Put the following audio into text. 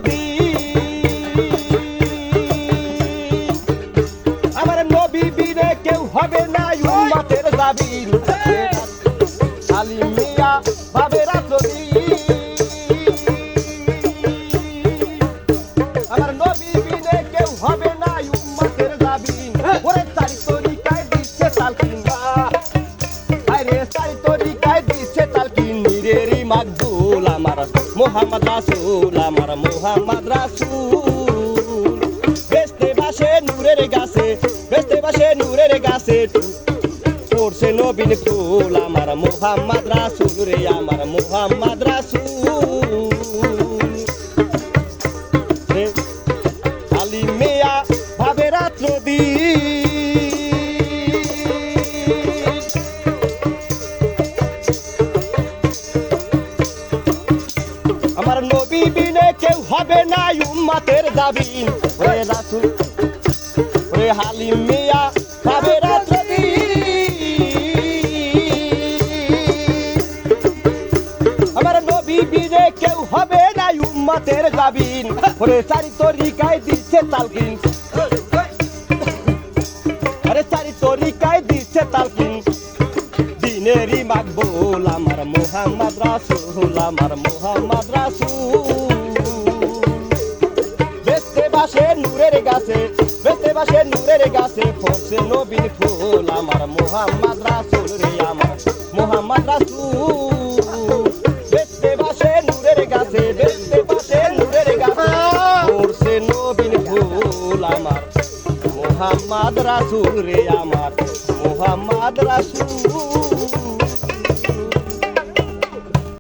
দিন আমার নবী বিনে কেউ হবে না উম্মতের জাবিন আলী মিয়া ভাবে রাত্র দিন আমার নবী বিনে কেউ হবে না উম্মতের জাবিন ওরে চারি তরিকায় দিচ্ছে তালকিন আরে চারি তরিকায় দিচ্ছে তালকিন নিরেরি মাকবুল আমার মোহাম্মদ রাসূল আমার মোহাম্মদ রাসূল বেস্তে বাসে নূরের গাছে বেস্তে বাসে নূরের গাছে পড়ছে নবীন ফুল আমার মোহাম্মদ রাসূল রে আমার মোহাম্মদ রাসূল আলী মিয়া ভাবে রাত্র দিন আমার নবী বিনে কেউ হবে না উম্মতের জাবিন ওরে রাসূল ওরে আলী মিয়া ভাবে রাত্র আমার নবী বিনে কেউ হবে না উম্মতের জাবিন ওরে চারি তরিকায় দিচ্ছে তালকিন আরে চারি তরিকায় দিচ্ছে তালকিন দিনেরই মাকবুল আমার মোহাম্মদ রাসূল আমার মোহাম্মদ রাসূল বেস্তে বাসে নূরের গাছে বেস্তে বাসে নূরের গাছে পড়ছে নবীন ফুল আমার মোহাম্মদ রাসূল রে আমার মোহাম্মদ রাসূল বেস্তে বাসে নূরের গাছে বেস্তে বাসে নূরের গাছে পড়ছে নবীন ফুল আমার মোহাম্মদ রাসূল রে আমার মোহাম্মদ রাসূল